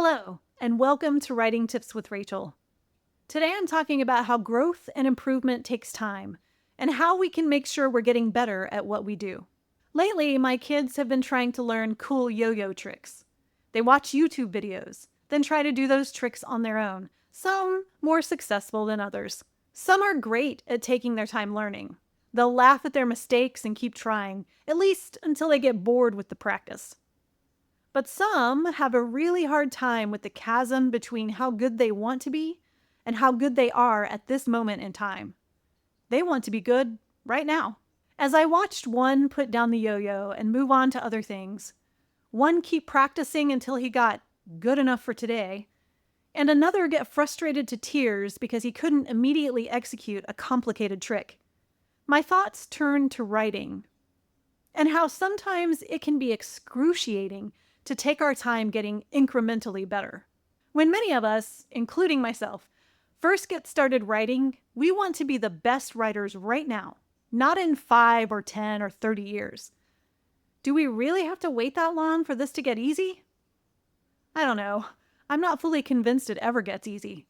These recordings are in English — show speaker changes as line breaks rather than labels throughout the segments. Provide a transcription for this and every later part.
Hello, and welcome to Writing Tips with Rachel. Today I'm talking about how growth and improvement takes time and how we can make sure we're getting better at what we do. Lately, my kids have been trying to learn cool yo-yo tricks. They watch YouTube videos, then try to do those tricks on their own, some more successful than others. Some are great at taking their time learning. They'll laugh at their mistakes and keep trying, at least until they get bored with the practice. But some have a really hard time with the chasm between how good they want to be and how good they are at this moment in time. They want to be good right now. As I watched one put down the yo-yo and move on to other things, one keep practicing until he got good enough for today, and another get frustrated to tears because he couldn't immediately execute a complicated trick, my thoughts turned to writing and how sometimes it can be excruciating to take our time getting incrementally better. When many of us, including myself, first get started writing, we want to be the best writers right now, not in 5 or 10 or 30 years. Do we really have to wait that long for this to get easy? I don't know. I'm not fully convinced it ever gets easy.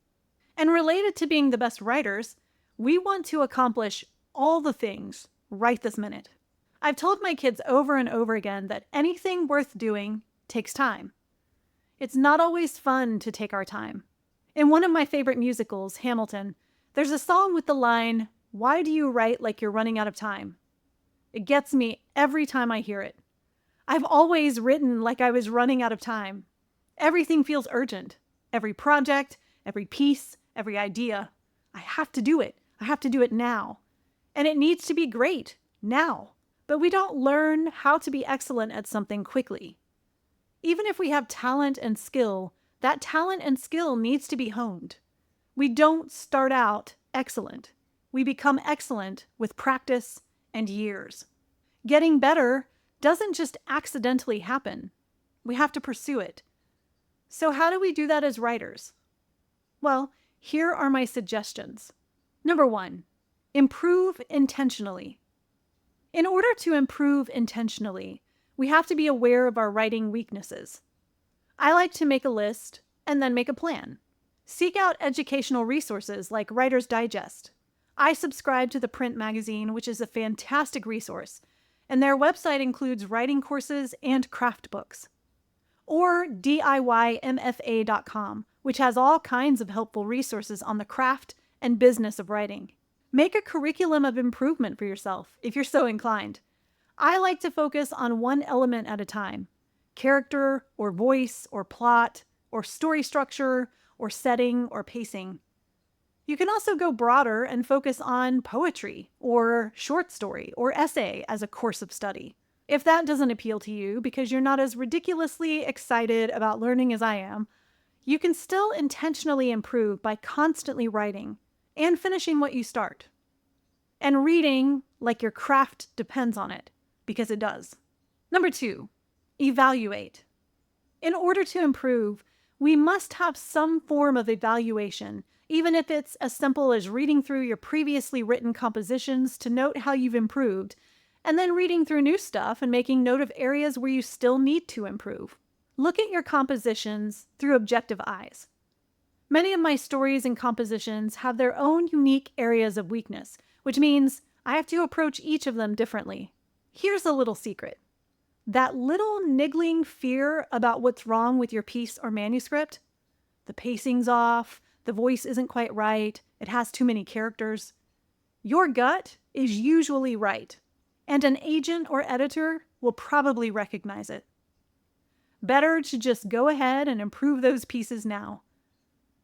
And related to being the best writers, we want to accomplish all the things right this minute. I've told my kids over and over again that anything worth doing takes time. It's not always fun to take our time. In one of my favorite musicals, Hamilton, there's a song with the line, "Why do you write like you're running out of time?" It gets me every time I hear it. I've always written like I was running out of time. Everything feels urgent. Every project, every piece, every idea. I have to do it. I have to do it now. And it needs to be great now. But we don't learn how to be excellent at something quickly. Even if we have talent and skill, that talent and skill needs to be honed. We don't start out excellent. We become excellent with practice and years. Getting better doesn't just accidentally happen. We have to pursue it. So how do we do that as writers? Well, here are my suggestions. Number 1, improve intentionally. In order to improve intentionally, we have to be aware of our writing weaknesses. I like to make a list and then make a plan. Seek out educational resources like Writer's Digest. I subscribe to the print magazine, which is a fantastic resource, and their website includes writing courses and craft books. Or DIYMFA.com, which has all kinds of helpful resources on the craft and business of writing. Make a curriculum of improvement for yourself if you're so inclined. I like to focus on one element at a time: character or voice or plot or story structure or setting or pacing. You can also go broader and focus on poetry or short story or essay as a course of study. If that doesn't appeal to you because you're not as ridiculously excited about learning as I am, you can still intentionally improve by constantly writing and finishing what you start. And reading like your craft depends on it, because it does. Number 2, evaluate. In order to improve, we must have some form of evaluation, even if it's as simple as reading through your previously written compositions to note how you've improved, and then reading through new stuff and making note of areas where you still need to improve. Look at your compositions through objective eyes. Many of my stories and compositions have their own unique areas of weakness, which means I have to approach each of them differently. Here's a little secret. That little niggling fear about what's wrong with your piece or manuscript, the pacing's off, the voice isn't quite right, it has too many characters, your gut is usually right, and an agent or editor will probably recognize it. Better to just go ahead and improve those pieces now.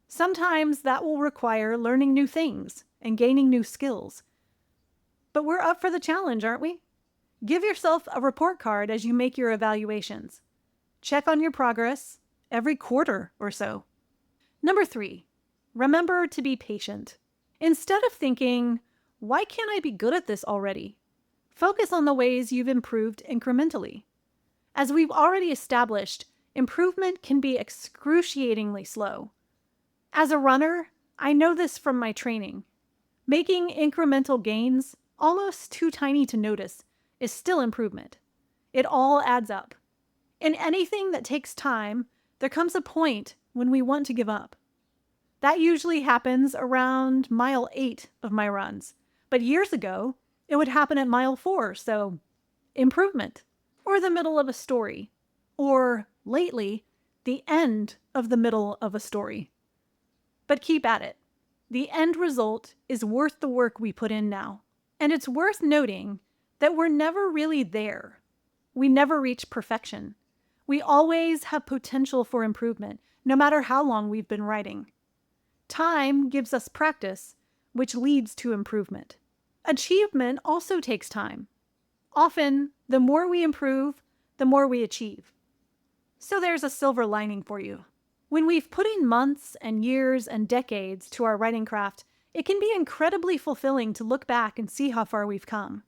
Sometimes that will require learning new things and gaining new skills. But we're up for the challenge, aren't we? Give yourself a report card as you make your evaluations. Check on your progress every quarter or so. Number 3, remember to be patient. Instead of thinking, why can't I be good at this already? Focus on the ways you've improved incrementally. As we've already established, improvement can be excruciatingly slow. As a runner, I know this from my training. Making incremental gains, almost too tiny to notice, is still improvement. It all adds up. In anything that takes time, there comes a point when we want to give up. That usually happens around mile 8 of my runs. But years ago, it would happen at mile 4, so improvement, or the middle of a story, or lately, the end of the middle of a story. But keep at it. The end result is worth the work we put in now. And it's worth noting that we're never really there. We never reach perfection. We always have potential for improvement, no matter how long we've been writing. Time gives us practice, which leads to improvement. Achievement also takes time. Often, the more we improve, the more we achieve. So there's a silver lining for you. When we've put in months and years and decades to our writing craft, it can be incredibly fulfilling to look back and see how far we've come.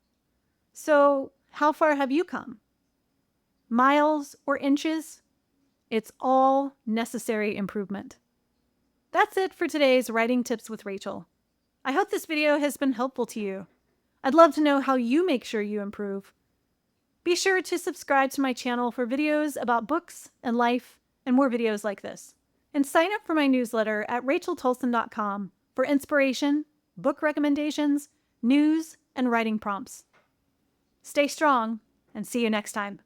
So, how far have you come? Miles or inches? It's all necessary improvement. That's it for today's Writing Tips with Rachel. I hope this video has been helpful to you. I'd love to know how you make sure you improve. Be sure to subscribe to my channel for videos about books and life and more videos like this. And sign up for my newsletter at racheltolson.com for inspiration, book recommendations, news, and writing prompts. Stay strong, and see you next time.